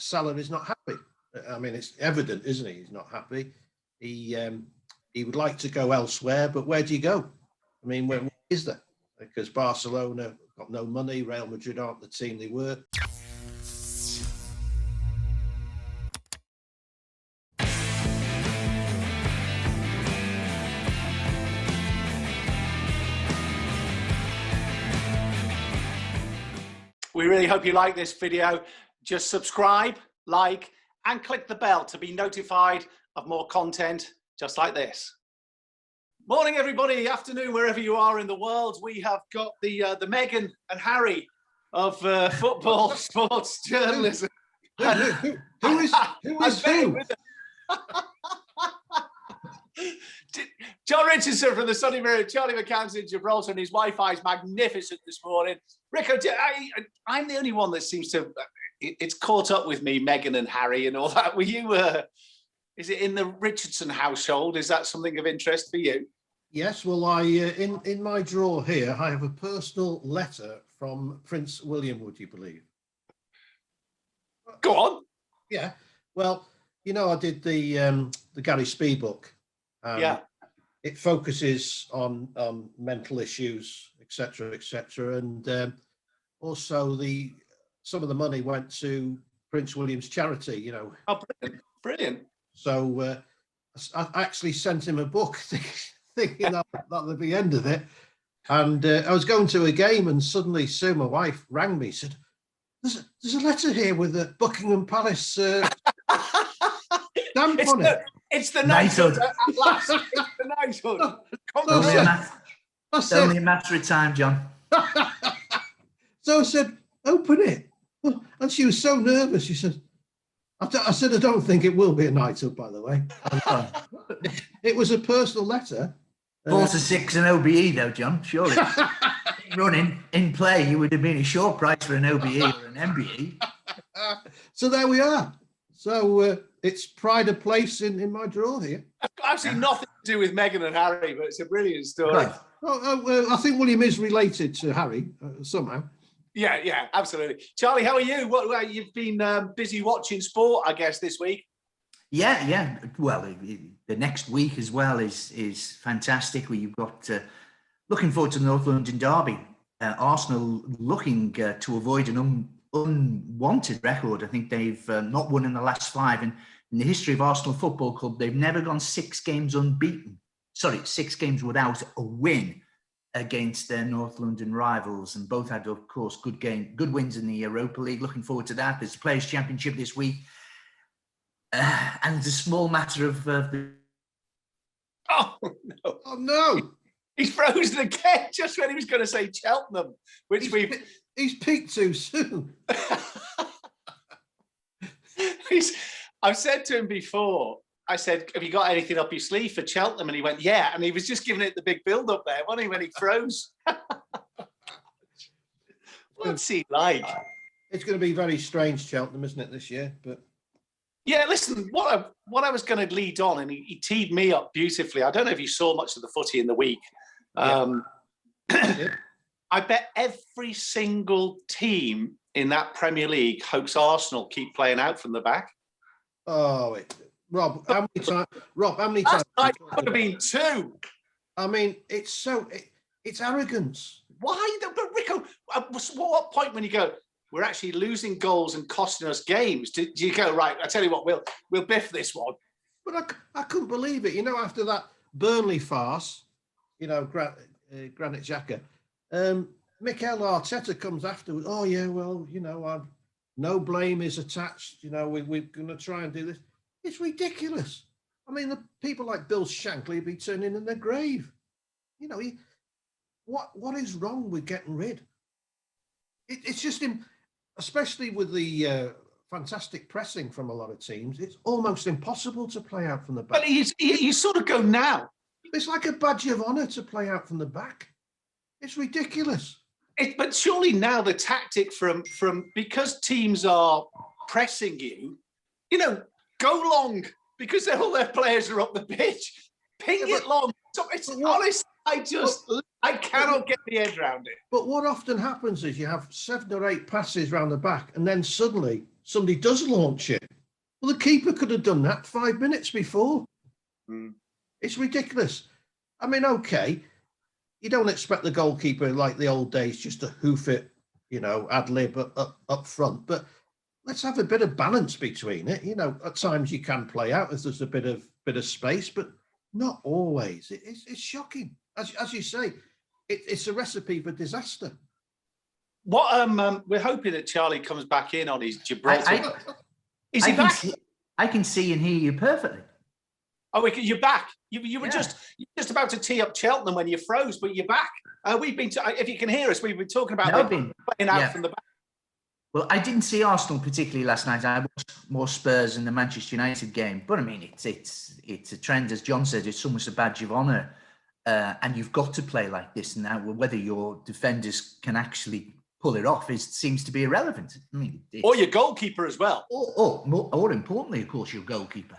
Salah is not happy. I mean, it's evident, isn't he? He's not happy. He would like to go elsewhere, but where do you go? I mean, where is there? Because Barcelona got no money. Real Madrid aren't the team they were. We really hope you like this video. Just subscribe, like, and click the bell to be notified of more content just like this. Morning, everybody. Afternoon, wherever you are in the world. We have got the Meghan and Harry of football sports journalism. Who is who? John Richardson from the Sunday Mirror, Charlie McCann's in Gibraltar, and his Wi-Fi is magnificent this morning. Rico, I'm the only one that seems to, it's caught up with me, Meghan and Harry and all that. Were you, is it in the Richardson household? Is that something of interest for you? Yes, well, in my drawer here, I have a personal letter from Prince William, would you believe? Go on. Yeah, well, you know, I did the Gary Speed book. Yeah. It focuses on mental issues, etc., and also some of the money went to Prince William's charity. You know. Oh, brilliant! So I actually sent him a book, thinking that would be the end of it. And I was going to a game, and suddenly Sue, my wife, rang me. Said, "There's a letter here with the Buckingham Palace stamp on it." It's the knighthood at last. It's the knighthood. It's only a matter of time, John. So I said, "Open it." And she was so nervous. She said, I said, "I don't think it will be a knighthood, by the way." It was a personal letter. 4 to 6 an OBE, though, John, surely. Running in play, you would have been a short price for an OBE or an MBE. So there we are. So it's pride of place in my drawer here. Actually, nothing to do with Meghan and Harry, but it's a brilliant story. Right. I think William is related to Harry somehow. Yeah, absolutely. Charlie, how are you? You've been busy watching sport, I guess, this week. Yeah. Well, the next week as well is fantastic. You've got looking forward to the North London derby. Arsenal looking to avoid an unwanted record. I think they've not won in the last 5, and in the history of Arsenal Football Club, they've never gone 6 games unbeaten. 6 games without a win against their North London rivals, and both had, of course, good wins in the Europa League. Looking forward to that. There's the Players' Championship this week, and it's a small matter of. Oh no! Oh no! He's frozen again just when he was going to say Cheltenham, which he's peaked too soon. I've said to him before, I said, "Have you got anything up your sleeve for Cheltenham?" And he went, "Yeah." And he was just giving it the big build up there, wasn't he, when he froze? What's he like? It's going to be very strange, Cheltenham, isn't it, this year? But yeah, listen, what I was going to lead on, and he teed me up beautifully. I don't know if you saw much of the footy in the week. Yeah. I bet every single team in that Premier League hopes Arsenal keep playing out from the back. Oh, Rob, how many times? It could have been 2. I mean, it's arrogance. Why? But Rico, what point when you go, we're actually losing goals and costing us games? Do you go, right, I tell you what, we'll biff this one? But I couldn't believe it. You know, after that Burnley farce, you know, Granit Xhaka, Mikel Arteta comes afterwards. Oh, yeah, well, you know, no blame is attached. You know, we're going to try and do this. It's ridiculous. I mean, the people like Bill Shankly be turning in their grave. You know, what is wrong with getting rid? It's just especially with the fantastic pressing from a lot of teams, it's almost impossible to play out from the back. But you sort of go now. It's like a badge of honour to play out from the back. It's ridiculous. But surely now the tactic from because teams are pressing you, you know, go long because all their players are up the pitch. Ping it long. So it's honest. I cannot get the head around it. But what often happens is you have 7 or 8 passes round the back, and then suddenly somebody does launch it. Well, the keeper could have done that 5 minutes before. It's ridiculous. I mean, okay, you don't expect the goalkeeper like the old days just to hoof it, ad lib up front. But let's have a bit of balance between it. At times you can play out as there's a bit of space, but not always. It's shocking. As you say, it's a recipe for disaster. What we're hoping that Charlie comes back in on his Gibraltar. Is he back? I can see and hear you perfectly. Oh, you're back. You were just about to tee up Cheltenham when you froze, but you're back. We've been, if you can hear us, we've been talking about playing out from the back. Well, I didn't see Arsenal particularly last night. I watched more Spurs in the Manchester United game. But I mean, it's a trend, as John said. It's almost a badge of honour, and you've got to play like this now. Whether your defenders can actually pull it off seems to be irrelevant. I mean, or your goalkeeper as well. Or more importantly, of course, your goalkeeper.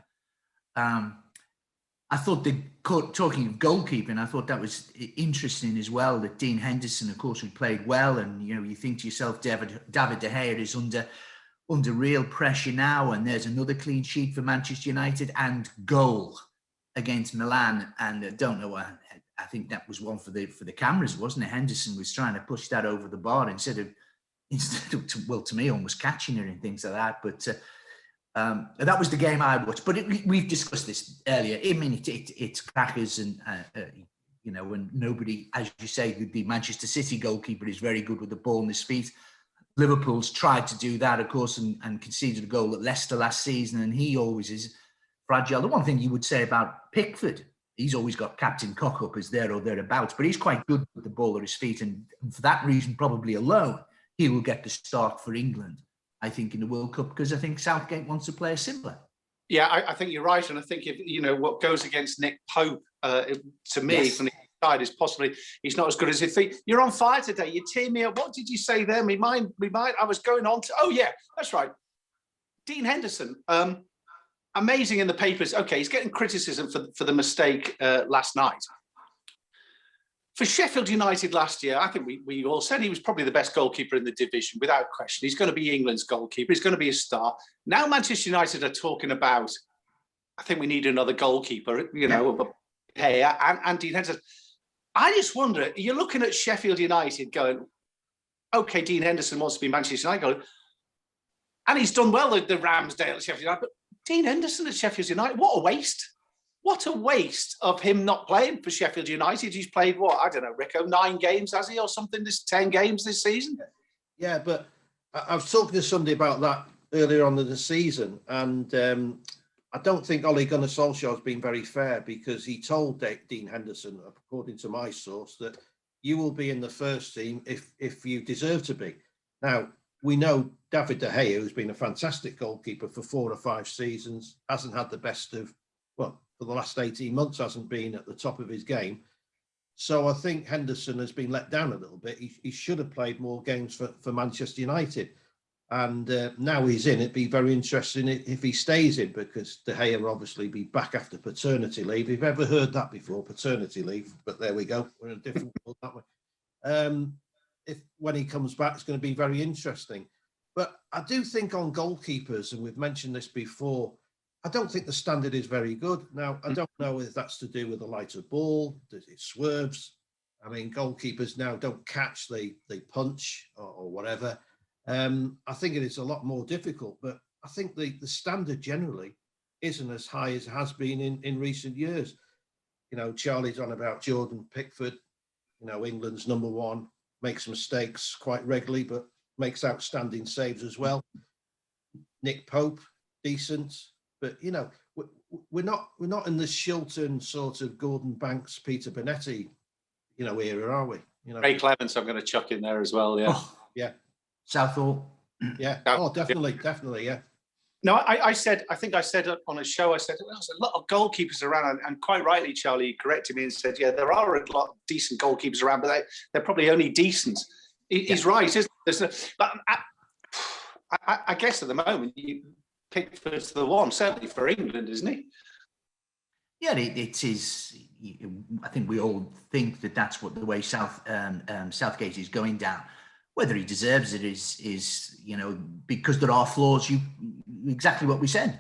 I thought talking of goalkeeping, I thought that was interesting as well, that Dean Henderson, of course, who played well, and you think to yourself, David De Gea is under real pressure now, and there's another clean sheet for Manchester United and goal against Milan, and I don't know. I think that was one for the cameras, wasn't it? Henderson was trying to push that over the bar instead of to me, almost catching it and things like that. But that was the game I watched. But we've discussed this earlier. I mean, it's crackers, and when nobody, as you say, the Manchester City goalkeeper is very good with the ball in his feet. Liverpool's tried to do that, of course, and conceded a goal at Leicester last season, and he always is fragile. The one thing you would say about Pickford, he's always got Captain Cock-up as there or thereabouts, but he's quite good with the ball at his feet, and for that reason, probably alone, he will get the start for England, I think, in the World Cup, because I think Southgate wants to play a similar. Yeah, I think you're right, and I think if what goes against Nick Pope, to me, Yes. from the side, is possibly he's not as good as his feet. You're on fire today. You tear me up. What did you say there? Me mind. I was going on to. Oh yeah, that's right. Dean Henderson. Amazing in the papers. Okay, he's getting criticism for the mistake last night. For Sheffield United last year, I think we all said he was probably the best goalkeeper in the division, without question. He's going to be England's goalkeeper. He's going to be a star. Now Manchester United are talking about, I think we need another goalkeeper, and Dean Henderson. I just wonder, you're looking at Sheffield United going, okay, Dean Henderson wants to be Manchester United goal, and he's done well at the Ramsdale at Sheffield United, but Dean Henderson at Sheffield United, what a waste. What a waste of him not playing for Sheffield United. He's played, I don't know, Rico, 9 games, has he, or something, 10 games this season? Yeah, but I was talking to somebody about that earlier on in the season, and I don't think Ole Gunnar Solskjaer has been very fair, because he told Dean Henderson, according to my source, that you will be in the first team if you deserve to be. Now, we know David De Gea, who's been a fantastic goalkeeper for 4 or 5 seasons, hasn't had the best of, for the last 18 months, hasn't been at the top of his game. So I think Henderson has been let down a little bit. He should have played more games for Manchester United. And now he's in, it'd be very interesting if he stays in, because De Gea will obviously be back after paternity leave. If you've ever heard that before, paternity leave, but there we go. We're in a different world that way. If when he comes back, it's going to be very interesting. But I do think on goalkeepers, and we've mentioned this before, I don't think the standard is very good. Now, I don't know if that's to do with the lighter ball, that it swerves. I mean, goalkeepers now don't catch, they punch or whatever. I think it is a lot more difficult, but I think the standard generally isn't as high as it has been in recent years. Charlie's on about Jordan Pickford, England's number 1, makes mistakes quite regularly, but makes outstanding saves as well. Nick Pope, decent. But we're not in the Shilton sort of Gordon Banks, Peter Bonetti, era, are we? Ray Clements, I'm going to chuck in there as well. Yeah, yeah, Southall. Yeah. Oh, definitely, yeah. No, I think I said on a show, I said there's a lot of goalkeepers around, and quite rightly, Charlie corrected me and said, yeah, there are a lot of decent goalkeepers around, but they're probably only decent. He's right, isn't there? But I guess at the moment, Pickford's the one, certainly for England, isn't he? Yeah, it is. I think we all think that's what the way Southgate is going down. Whether he deserves it is because there are flaws. Exactly what we said.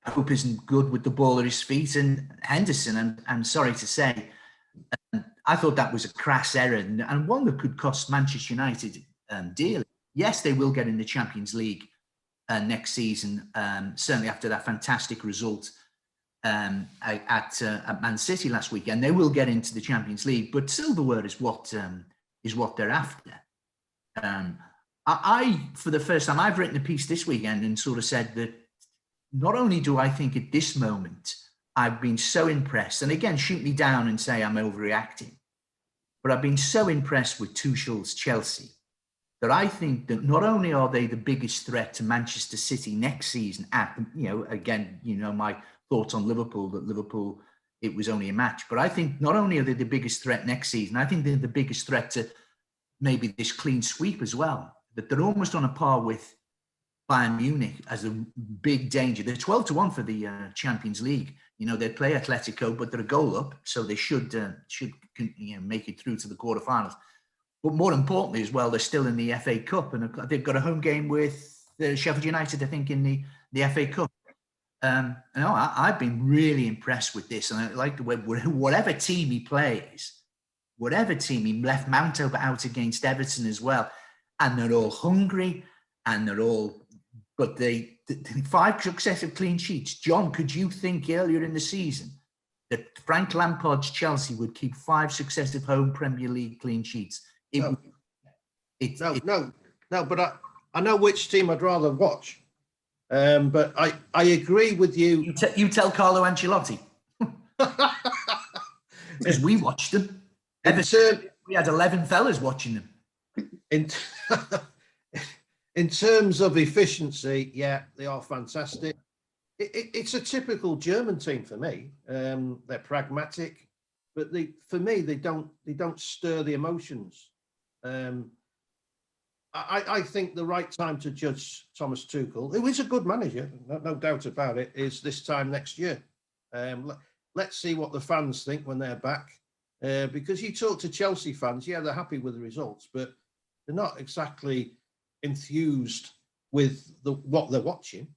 Pope isn't good with the ball at his feet, and Henderson, and I'm sorry to say, I thought that was a crass error and one that could cost Manchester United dearly. Yes, they will get in the Champions League next season, certainly after that fantastic result at Man City last weekend. They will get into the Champions League, but silverware is what they're after. I, for the first time, I've written a piece this weekend and sort of said that not only do I think at this moment I've been so impressed, and again, shoot me down and say I'm overreacting, but I've been so impressed with Tuchel's Chelsea that I think that not only are they the biggest threat to Manchester City next season, my thoughts on Liverpool, that Liverpool, it was only a match, but I think not only are they the biggest threat next season, I think they're the biggest threat to maybe this clean sweep as well, that they're almost on a par with Bayern Munich as a big danger. They're 12-1 for the Champions League. They play Atletico, but they're a goal up, so they should make it through to the quarterfinals. But more importantly as well, they're still in the FA Cup, and they've got a home game with Sheffield United, I think, in the FA Cup. I've been really impressed with this, and I like the way whatever team he plays, whatever team he left Mount out against Everton as well, and they're all hungry, and but they 5 successive clean sheets. John, could you think earlier in the season that Frank Lampard's Chelsea would keep 5 successive home Premier League clean sheets? No, but I know which team I'd rather watch. But I agree with you. You tell Carlo Ancelotti. Because we watched them. We had 11 fellas watching them. In terms of efficiency, yeah, they are fantastic. It's a typical German team for me. They're pragmatic, but for me they don't stir the emotions. I think the right time to judge Thomas Tuchel, who is a good manager, no doubt about it, is this time next year. Let's see what the fans think when they're back, because you talk to Chelsea fans, yeah, they're happy with the results, but they're not exactly enthused with what they're watching.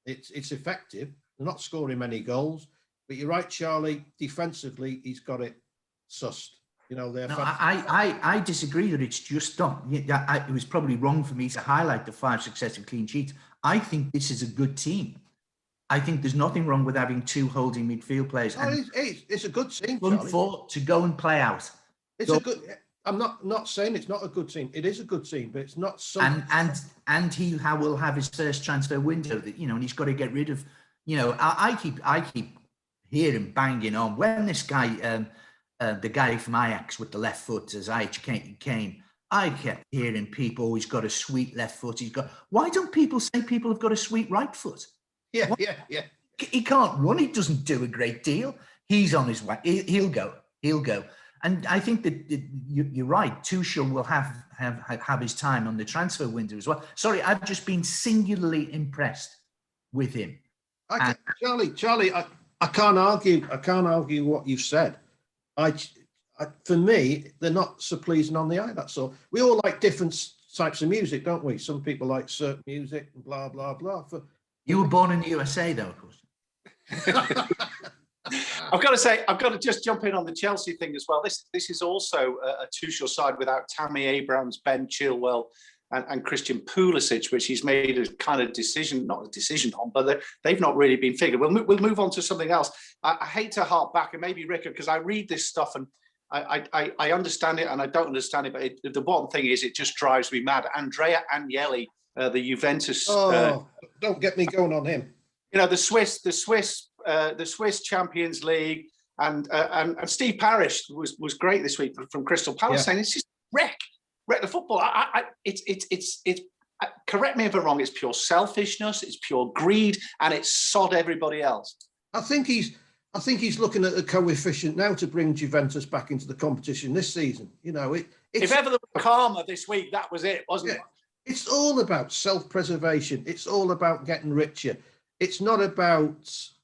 It's effective. They're not scoring many goals, but you're right, Charlie. Defensively, he's got it sussed. I disagree that it's just not. It was probably wrong for me to highlight the 5 successive clean sheets. I think this is a good team. I think there's nothing wrong with having 2 holding midfield players. It's a good team, Charlie. To go and play out. It's a good. I'm not saying it's not a good team. It is a good team, but it's not something. And he will have his first transfer window that and he's got to get rid of. I keep hearing banging on when this guy, the guy from Ajax with the left foot, as came. I kept hearing people. He's got a sweet left foot. Why don't people say people have got a sweet right foot? Yeah. He can't run. He doesn't do a great deal. He's on his way. He'll go. And I think that you're right. Tuchel will have his time on the transfer window as well. Sorry, I've just been singularly impressed with him. Charlie, I can't argue. I can't argue what you've said. For me, they're not so pleasing on the eye. That's all. We all like different types of music, don't we? Some people like certain music and blah blah blah. You were born in the USA, though, of course. I've got to just jump in on the Chelsea thing as well. This is also a Tuchel side without Tammy Abrams, Ben Chilwell, and Christian Pulisic, which he's made a kind of not a decision on, but they've not really been figured. We'll move on to something else. I hate to harp back, and maybe Rick, because I read this stuff and I understand it and I don't understand it, but the bottom thing is it just drives me mad. Andrea Agnelli, the Juventus. Don't get me going on him. The Swiss Champions League, and Steve Parish was great this week from Crystal Palace, saying it's just wreck the football. It's correct me if I'm wrong. It's pure selfishness, it's pure greed, and it's sod everybody else. I think he's looking at the coefficient now to bring Juventus back into the competition this season. If ever there was karma this week, that was it, wasn't it? It's all about self-preservation. It's all about getting richer. It's not about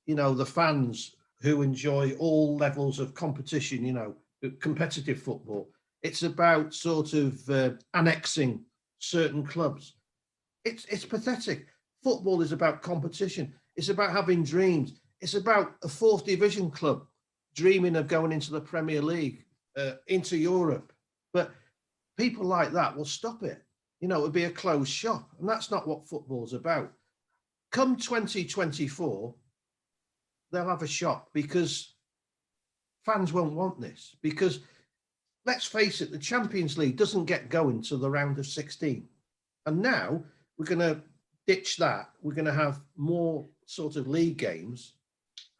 the fans who enjoy all levels of competition, competitive football. It's about sort of annexing certain clubs. It's pathetic. Football is about competition. It's about having dreams. It's about a 4th division club dreaming of going into the Premier League, into Europe. But people like that will stop it. You know, it would be a closed shop. And that's not what football's about. Come 2024, they'll have a shock because fans won't want this. Because let's face it, the Champions League doesn't get going to the round of 16. And now we're going to ditch that. We're going to have more sort of league games.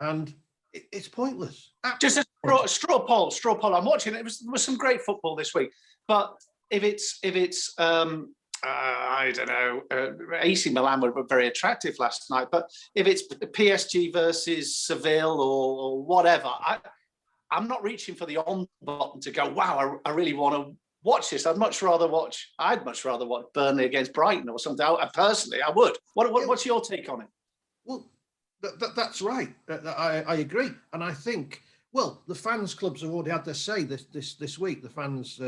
And it's pointless. Just a straw poll. I'm watching it. There was some great football this week. But if it's I don't know, AC Milan were very attractive last night. But if it's PSG versus Seville or whatever, I'm not reaching for the on button to go, wow, I really want to watch this. I'd much rather watch Burnley against Brighton or something. Personally, I would. What's your take on it? Well, that's right. I agree. And I think, well, the fans clubs have already had their say this week. The fans,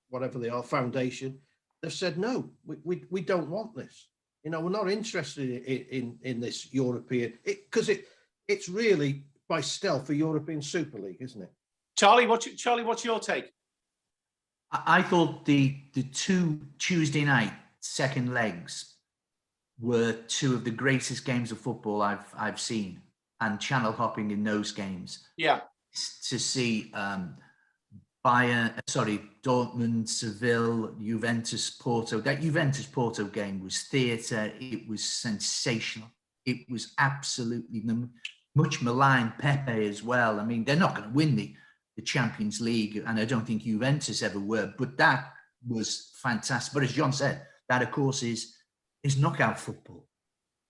whatever they are, foundation, they've said, no, we don't want this. You know, we're not interested in this European, because it's really by stealth a European Super League, isn't it? Charlie, what's your take? I thought the 2 Tuesday night second legs were 2 of the greatest games of football I've seen, and channel hopping in those games. Yeah. To see Dortmund, Seville, Juventus, Porto. That Juventus Porto game was theatre. It was sensational. It was absolutely much maligned Pepe as well. I mean, they're not going to win the Champions League, and I don't think Juventus ever were, but that was fantastic. But as John said, that of course is knockout football.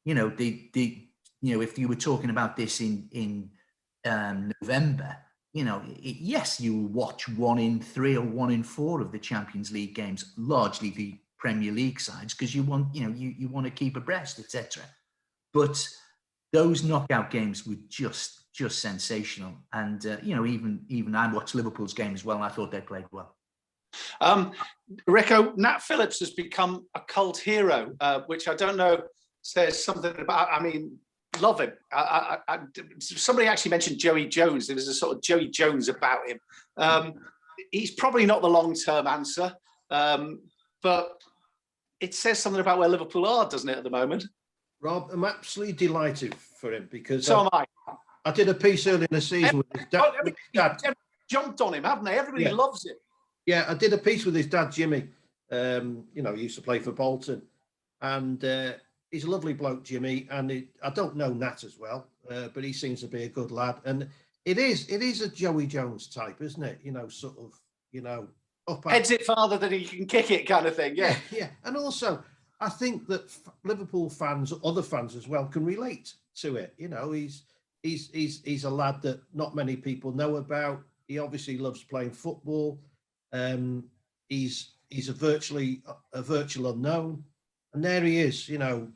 You know, if you were talking about this in November, you know, yes, you will watch 1 in 3 or 1 in 4 of the Champions League games, largely the Premier League sides, because you want to keep abreast, etc. But those knockout games were just sensational. And even I watched Liverpool's game as well, and I thought they played well. Rico, Nat Phillips has become a cult hero, which I don't know says something about. I mean, love him. Somebody actually mentioned Joey Jones. There was a sort of Joey Jones about him. He's probably not the long-term answer, but it says something about where Liverpool are, doesn't it, at the moment? Rob, I'm absolutely delighted for him because so am I. I did a piece early in the season with his dad. Everybody jumped on him, haven't they? Everybody loves him. Yeah, I did a piece with his dad, Jimmy. He used to play for Bolton, and he's a lovely bloke, Jimmy. And I don't know Nat as well, but he seems to be a good lad. And it is a Joey Jones type, isn't it? You know, sort of, up heads it farther than he can kick it, kind of thing. Yeah. And also, I think that Liverpool fans, other fans as well, can relate to it. You know, he's a lad that not many people know about. He obviously loves playing football. He's a virtual unknown, and there he is. You know,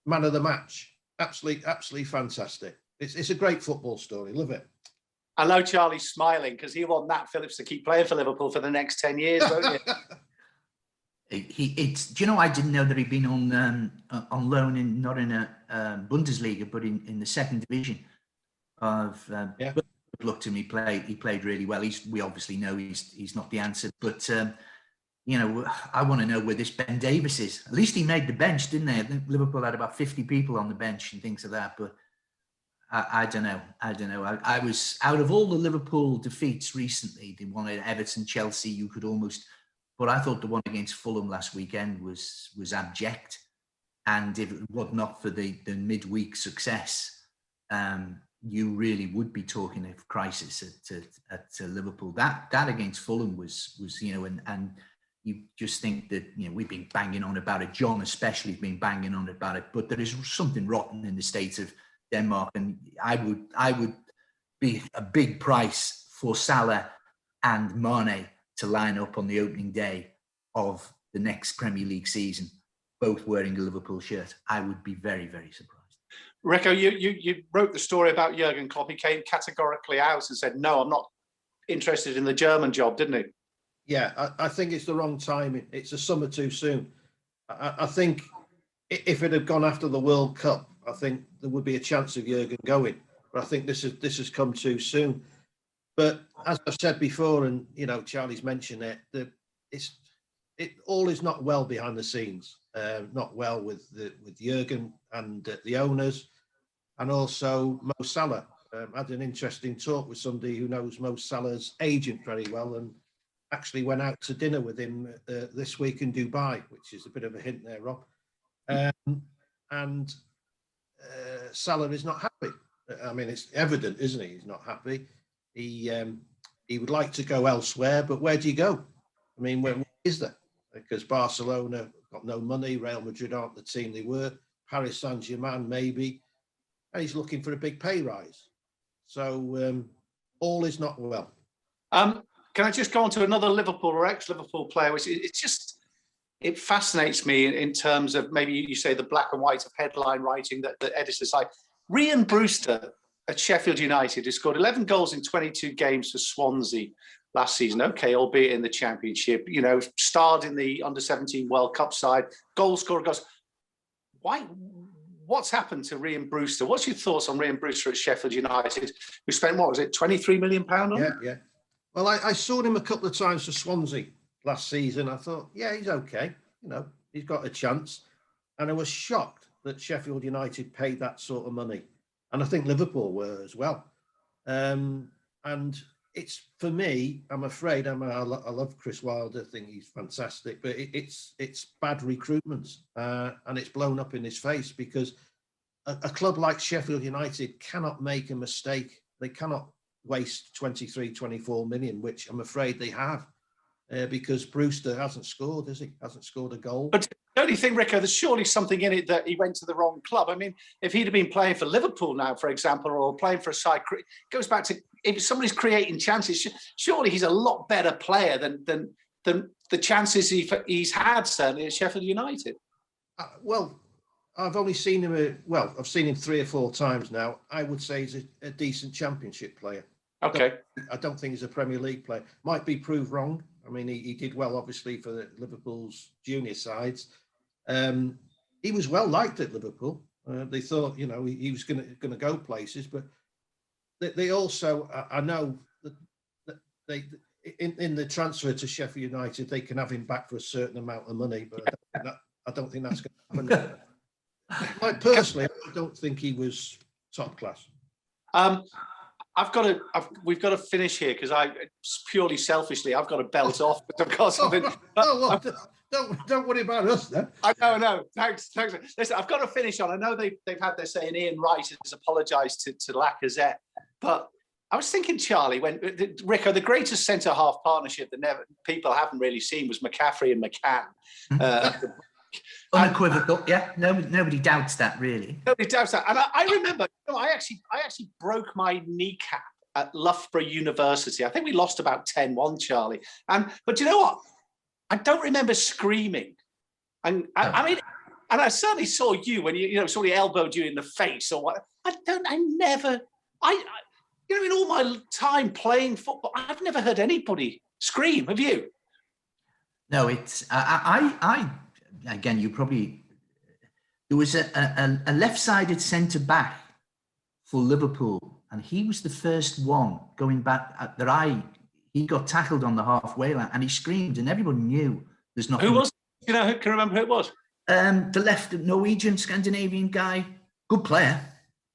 man of the match. Absolutely fantastic. It's a great football story. Love it. I know Charlie's smiling because he want Nat Phillips to keep playing for Liverpool for the next 10 years, won't you? Do you know, I didn't know that he'd been on loan not in a Bundesliga, but in the second division of. Looked at him. He played really well. We obviously know he's not the answer, but I want to know where this Ben Davies is. At least he made the bench, didn't they? I think Liverpool had about 50 people on the bench and things like that. But I don't know. I was, out of all the Liverpool defeats recently, the one at Everton, Chelsea, you could almost. But I thought the one against Fulham last weekend was abject. And if it was not for the midweek success, you really would be talking of crisis at Liverpool. That against Fulham was and you just think that, we've been banging on about it. John especially has been banging on about it, but there is something rotten in the state of Denmark, and I would be a big price for Salah and Mane to line up on the opening day of the next Premier League season, both wearing a Liverpool shirt. I would be very, very surprised. Rico, you wrote the story about Jurgen Klopp. He came categorically out and said, no, I'm not interested in the German job, didn't he? Yeah, I think it's the wrong timing. It's a summer too soon. I think if it had gone after the World Cup, I think there would be a chance of Jurgen going. But I think this has come too soon. But as I've said before, and Charlie's mentioned it, it all is not well behind the scenes. Not well with Jurgen and the owners, and also Mo Salah. I had an interesting talk with somebody who knows Mo Salah's agent very well, and actually went out to dinner with him this week in Dubai, which is a bit of a hint there, Rob. And Salah is not happy. I mean, it's evident, isn't he? He's not happy. He would like to go elsewhere, but where do you go? I mean, where is there? Because Barcelona got no money, Real Madrid aren't the team they were, Paris Saint-Germain maybe, and he's looking for a big pay rise. So all is not well. Can I just go on to another Liverpool or ex-Liverpool player, which it fascinates me in terms of, maybe you say, the black and white of headline writing that editors like. Rhian Brewster at Sheffield United, who scored 11 goals in 22 games for Swansea last season. Okay, albeit in the Championship, starred in the under-17 World Cup side, goal scorer goes. Why? What's happened to Rhian Brewster? What's your thoughts on Rhian Brewster at Sheffield United, who spent, what was it, £23 million on him? Yeah. Well, I saw him a couple of times for Swansea last season. I thought, yeah, he's okay. He's got a chance. And I was shocked that Sheffield United paid that sort of money. And I think Liverpool were as well. And it's, for me, I'm afraid, I love Chris Wilder. I think he's fantastic. But it's bad recruitment. And it's blown up in his face, because a club like Sheffield United cannot make a mistake. They cannot waste 23, 24 million, which I'm afraid they have, because Brewster hasn't scored, has he? Hasn't scored a goal. But don't you think, Rico, there's surely something in it that he went to the wrong club? I mean, if he'd have been playing for Liverpool now, for example, or playing for a side, it goes back to, if somebody's creating chances, surely he's a lot better player than the chances he's had, certainly at Sheffield United. Well, I've only seen him, I've seen him 3 or 4 times now. I would say he's a decent Championship player. Okay. I don't think he's a Premier League player. Might be proved wrong. I mean, he did well, obviously, for Liverpool's junior sides. He was well liked at Liverpool. They thought, he was going to go places, but they also, I know that they in the transfer to Sheffield United, they can have him back for a certain amount of money, but I don't think that's going to happen. Like, personally, I don't think he was top class. We've got to finish here, because purely selfishly, I've got to belt off. But I've got something. Don't worry about us then. I know. Thanks. Listen, I've got to finish on. I know they've had their say, and Ian Wright has apologised to Lacazette. But I was thinking, Charlie, when Rico, the greatest centre half partnership that people haven't really seen was McCaffrey and McCann. Unequivocal, yeah. Nobody doubts that, really. Nobody doubts that. And I remember, I actually broke my kneecap at Loughborough University. I think we lost about 10-1, Charlie. But you know what? I don't remember screaming. And I mean, and I certainly saw you when somebody elbowed you in the face or what. In all my time playing football, I've never heard anybody scream. Have you? No, it's again, there was a left-sided centre-back for Liverpool, and he was the first one going back he got tackled on the halfway line, and he screamed, and everybody knew there's nothing. Who was? Who can remember who it was? The left Norwegian, Scandinavian guy, good player,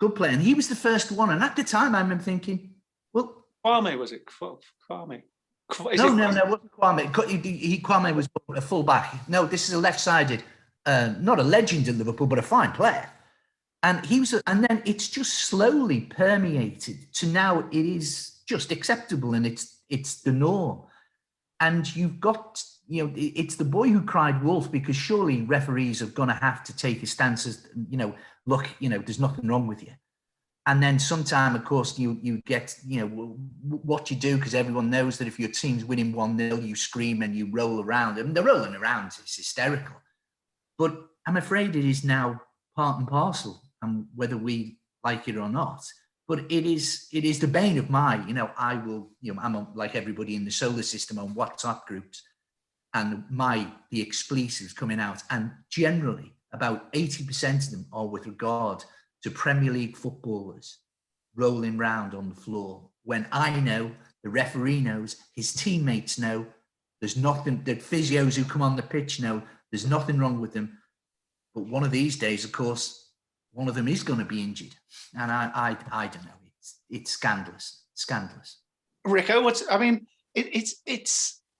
and he was the first one. And at the time, I remember thinking, well, Kwame, was it? Kwame. No, it wasn't Kwame. Kwame was a full-back. No, this is a left-sided, not a legend in Liverpool, but a fine player. And and then it's just slowly permeated to now it is just acceptable, and it's the norm. And you've got, it's the boy who cried wolf, because surely referees are going to have to take a stance as, look, there's nothing wrong with you. And then sometime, of course, you get, what you do, because everyone knows that if your team's winning 1-0, you scream and you roll around. I mean, they're rolling around. It's hysterical. But I'm afraid it is now part and parcel, and whether we like it or not. But it is the bane of my, I will, I'm like everybody in the solar system on WhatsApp groups, and the expletives coming out, and generally about 80% of them are with regard to Premier League footballers rolling round on the floor, when I know, the referee knows, his teammates know, there's nothing, the physios who come on the pitch know, there's nothing wrong with them. But one of these days, of course, one of them is going to be injured. And I don't know. It's scandalous. Rico,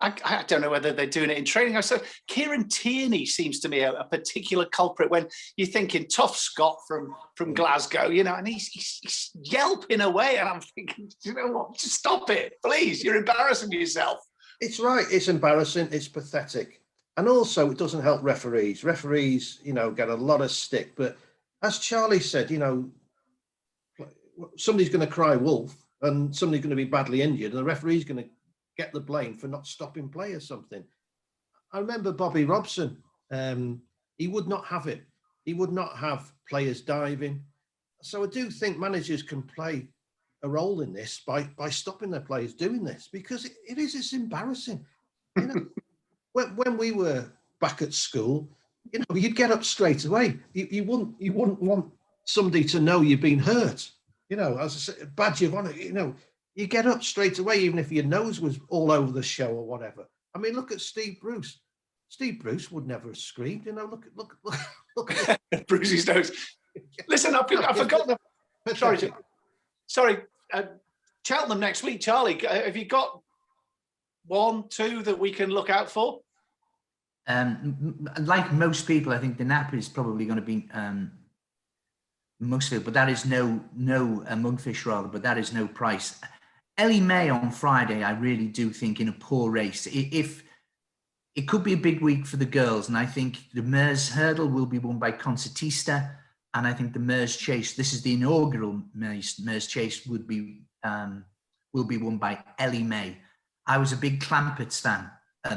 I don't know whether they're doing it in training. So Kieran Tierney seems to me a particular culprit when you're thinking tough Scott from Glasgow, and he's yelping away. And I'm thinking, you know what, just stop it, please. You're embarrassing yourself. It's right. It's embarrassing. It's pathetic. And also, it doesn't help referees. Referees, get a lot of stick. But as Charlie said, somebody's going to cry wolf and somebody's going to be badly injured and the referee's going to get the blame for not stopping play or something. I remember Bobby Robson. He would not have it. He would not have players diving. So I do think managers can play a role in this by stopping their players doing this, because it's embarrassing. When we were back at school, you'd get up straight away. You wouldn't want somebody to know you've been hurt. As I said, badge of honour. You get up straight away, even if your nose was all over the show or whatever. I mean, look at Steve Bruce. Steve Bruce would never have screamed. Look at Bruce's nose. Listen, I've forgotten. Sorry. Cheltenham next week, Charlie. Have you got 1, 2 that we can look out for? Like most people, I think the nap is probably going to be most of it, but that is no Mugfish rather, but that is no Price. Ellie May on Friday, I really do think in a poor race. If it could be a big week for the girls, and I think the Mears Hurdle will be won by Concertista, and I think the Mears Chase, this is the inaugural Mears Chase, will be won by Ellie May. I was a big Clamperts fan,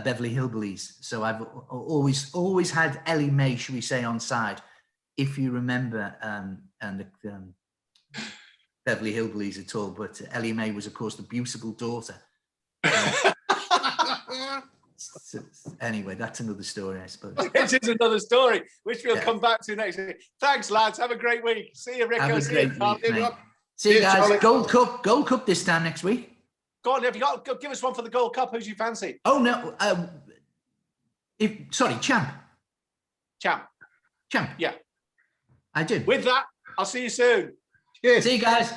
Beverly Hillbillies, so I've always had Ellie May, should we say, on side. If you remember, Beverly Hillbillies at all, but Ellie May was, of course, the beautiful daughter. So, anyway, that's another story, I suppose. It is another story, which we'll come back to next week. Thanks, lads. Have a great week. See you, Rico. See you, guys. Charlie. Gold Cup this time next week. Go on, give us one for the Gold Cup. Who's you fancy? Oh no, Champ. Champ. Yeah. I do. With that, I'll see you soon. Cheers. See you guys.